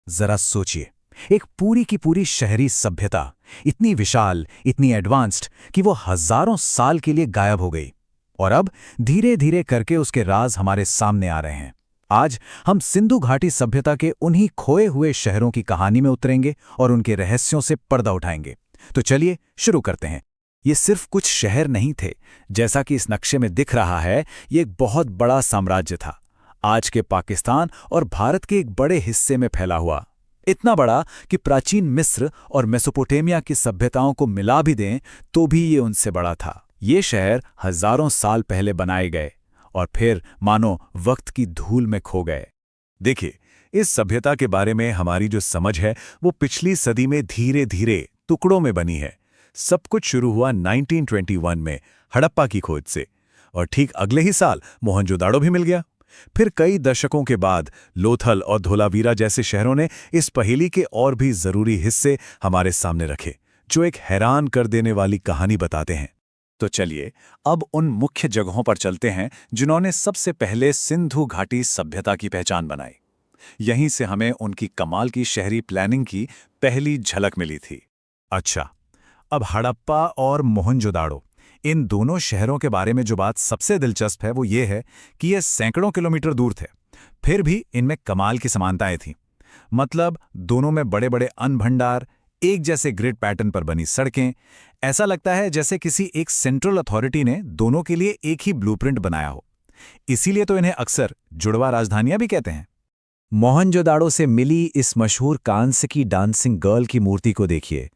जरा सोचिए, एक पूरी की पूरी शहरी सभ्यता, इतनी विशाल, इतनी एडवांस्ड कि वो हजारों साल के लिए गायब हो गई। और अब धीरे धीरे करके उसके राज हमारे सामने आ रहे हैं। आज हम सिंधु घाटी सभ्यता के उन्हीं खोए हुए शहरों की कहानी में उतरेंगे और उनके रहस्यों से पर्दा उठाएंगे। तो चलिए शुरू करते हैं। ये सिर्फ कुछ शहर नहीं थे, जैसा कि इस नक्शे में दिख रहा है। ये एक बहुत बड़ा साम्राज्य था, आज के पाकिस्तान और भारत के एक बड़े हिस्से में फैला हुआ। इतना बड़ा कि प्राचीन मिस्र और मेसोपोटामिया की सभ्यताओं को मिला भी दें तो भी ये उनसे बड़ा था। ये शहर हजारों साल पहले बनाए गए और फिर मानो वक्त की धूल में खो गए। देखिए, इस सभ्यता के बारे में हमारी जो समझ है वो पिछली सदी में धीरे धीरे टुकड़ों में बनी है। सब कुछ शुरू हुआ 1921 में हड़प्पा की खोज से, और ठीक अगले ही साल मोहनजोदाड़ो भी मिल गया। फिर कई दशकों के बाद लोथल और धोलावीरा जैसे शहरों ने इस पहेली के और भी जरूरी हिस्से हमारे सामने रखे, जो एक हैरान कर देने वाली कहानी बताते हैं। तो चलिए अब उन मुख्य जगहों पर चलते हैं जिन्होंने सबसे पहले सिंधु घाटी सभ्यता की पहचान बनाई। यहीं से हमें उनकी कमाल की शहरी प्लानिंग की पहली झलक मिली थी। अच्छा, अब हड़प्पा और मोहनजोदाड़ो, इन दोनों शहरों के बारे में जो बात सबसे दिलचस्प है वो ये है कि ये सैकड़ों किलोमीटर दूर थे, फिर भी इनमें कमाल की समानताएं थीं। मतलब दोनों में बड़े बड़े अन्न भंडार, एक जैसे ग्रिड पैटर्न पर बनी सड़कें। ऐसा लगता है जैसे किसी एक सेंट्रल अथॉरिटी ने दोनों के लिए एक ही ब्लूप्रिंट बनाया हो। इसीलिए तो इन्हें अक्सर जुड़वा राजधानियां भी कहते हैं। मोहनजोदाड़ो से मिली इस मशहूर कांस्य की डांसिंग गर्ल की मूर्ति को देखिए।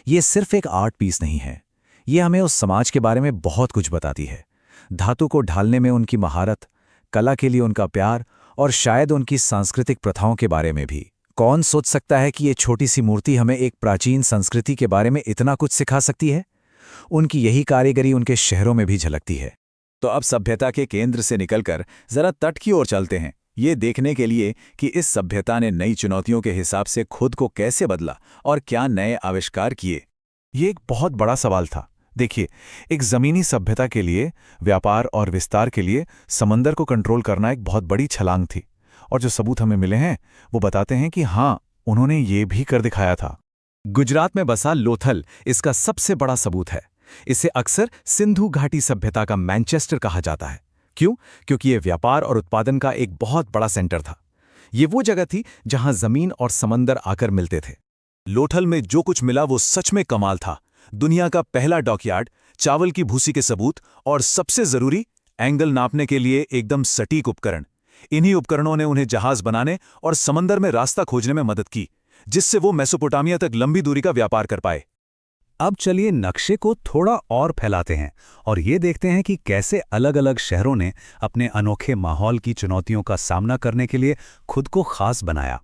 ये सिर्फ एक आर्ट पीस नहीं है, ये हमें उस समाज के बारे में बहुत कुछ बताती है। धातु को ढालने में उनकी महारत, कला के लिए उनका प्यार और शायद उनकी सांस्कृतिक प्रथाओं के बारे में भी। कौन सोच सकता है कि ये छोटी सी मूर्ति हमें एक प्राचीन संस्कृति के बारे में इतना कुछ सिखा सकती है। उनकी यही कारीगरी उनके शहरों में भी झलकती है। तो अब सभ्यता के केंद्र से निकलकर जरा तट की ओर चलते हैं, ये देखने के लिए कि इस सभ्यता ने नई चुनौतियों के हिसाब से खुद को कैसे बदला और क्या नए आविष्कार किए। ये एक बहुत बड़ा सवाल था। देखिए, एक जमीनी सभ्यता के लिए, व्यापार और विस्तार के लिए समंदर को कंट्रोल करना एक बहुत बड़ी छलांग थी। और जो सबूत हमें मिले हैं वो बताते हैं कि हाँ, उन्होंने ये भी कर दिखाया था। गुजरात में बसा लोथल इसका सबसे बड़ा सबूत है। इसे अक्सर सिंधु घाटी सभ्यता का मैनचेस्टर कहा जाता है। क्यों? क्योंकि ये व्यापार और उत्पादन का एक बहुत बड़ा सेंटर था। ये वो जगह थी जहां जमीन और समंदर आकर मिलते थे। लोथल में जो कुछ मिला वो सच में कमाल था। दुनिया का पहला डॉकयार्ड, चावल की भूसी के सबूत और सबसे जरूरी, एंगल नापने के लिए एकदम सटीक उपकरण। इन्हीं उपकरणों ने उन्हें जहाज बनाने और समंदर में रास्ता खोजने में मदद की, जिससे वो मेसोपोटामिया तक लंबी दूरी का व्यापार कर पाए। अब चलिए नक्शे को थोड़ा और फैलाते हैं और ये देखते हैं कि कैसे अलग अलग शहरों ने अपने अनोखे माहौल की चुनौतियों का सामना करने के लिए खुद को खास बनाया।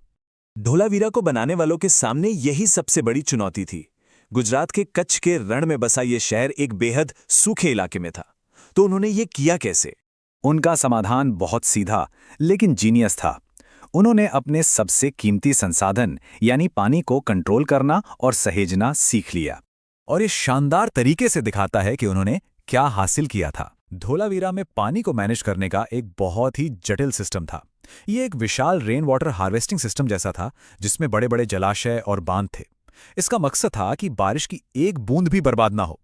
धोलावीरा को बनाने वालों के सामने यही सबसे बड़ी चुनौती थी। गुजरात के कच्छ के रण में बसा ये शहर एक बेहद सूखे इलाके में था। तो उन्होंने ये किया कैसे? उनका समाधान बहुत सीधा लेकिन जीनियस था। उन्होंने अपने सबसे कीमती संसाधन यानी पानी को कंट्रोल करना और सहेजना सीख लिया। और ये शानदार तरीके से दिखाता है कि उन्होंने क्या हासिल किया था। धोलावीरा में पानी को मैनेज करने का एक बहुत ही जटिल सिस्टम था। ये एक विशाल रेन वाटर हार्वेस्टिंग सिस्टम जैसा था, जिसमें बड़े बड़े जलाशय और बांध थे। इसका मकसद था कि बारिश की एक बूंद भी बर्बाद ना हो।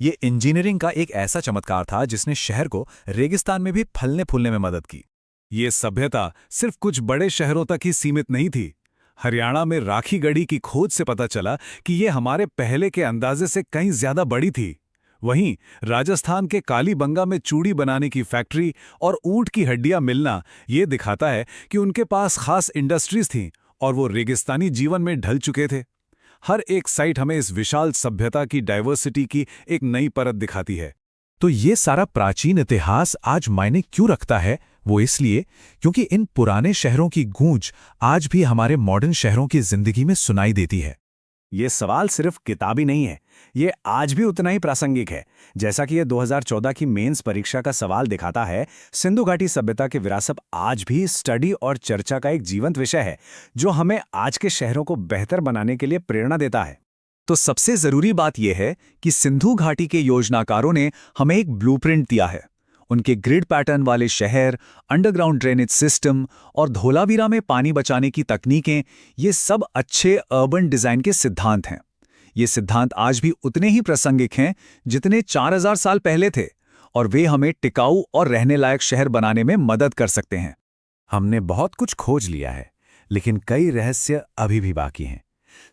ये इंजीनियरिंग का एक ऐसा चमत्कार था जिसने शहर को रेगिस्तान में भी फलने फूलने में मदद की। ये सभ्यता सिर्फ कुछ बड़े शहरों तक ही सीमित नहीं थी। हरियाणा में राखीगढ़ी की खोज से पता चला कि ये हमारे पहले के अंदाजे से कहीं ज्यादा बड़ी थी। वहीं राजस्थान के कालीबंगा में चूड़ी बनाने की फैक्ट्री और ऊंट की हड्डियां मिलना ये दिखाता है कि उनके पास खास इंडस्ट्रीज थीं और वो रेगिस्तानी जीवन में ढल चुके थे। हर एक साइट हमें इस विशाल सभ्यता की डाइवर्सिटी की एक नई परत दिखाती है। तो ये सारा प्राचीन इतिहास आज मायने क्यों रखता है? वो इसलिए क्योंकि इन पुराने शहरों की गूंज आज भी हमारे मॉडर्न शहरों की जिंदगी में सुनाई देती है। ये सवाल सिर्फ किताबी नहीं है, ये आज भी उतना ही प्रासंगिक है। जैसा कि ये 2014 की मेंस परीक्षा का सवाल दिखाता है, सिंधु घाटी सभ्यता की विरासत आज भी स्टडी और चर्चा का एक जीवंत विषय है, जो हमें आज के शहरों को बेहतर बनाने के लिए प्रेरणा देता है। तो सबसे जरूरी बात यह है कि सिंधु घाटी के योजनाकारों ने हमें एक ब्लूप्रिंट दिया है। उनके ग्रिड पैटर्न वाले शहर, अंडरग्राउंड ड्रेनेज सिस्टम और धोलावीरा में पानी बचाने की तकनीकें, ये सब अच्छे अर्बन डिजाइन के सिद्धांत हैं। ये सिद्धांत आज भी उतने ही प्रासंगिक हैं जितने 4000 साल पहले थे, और वे हमें टिकाऊ और रहने लायक शहर बनाने में मदद कर सकते हैं। हमने बहुत कुछ खोज लिया है, लेकिन कई रहस्य अभी भी बाकी हैं।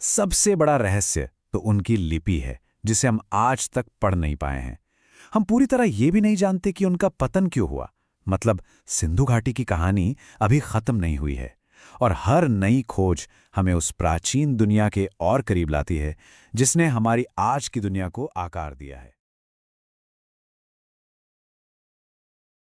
सबसे बड़ा रहस्य तो उनकी लिपि है, जिसे हम आज तक पढ़ नहीं पाए हैं। हम पूरी तरह ये भी नहीं जानते कि उनका पतन क्यों हुआ। मतलब सिंधु घाटी की कहानी अभी खत्म नहीं हुई है, और हर नई खोज हमें उस प्राचीन दुनिया के और करीब लाती है जिसने हमारी आज की दुनिया को आकार दिया है।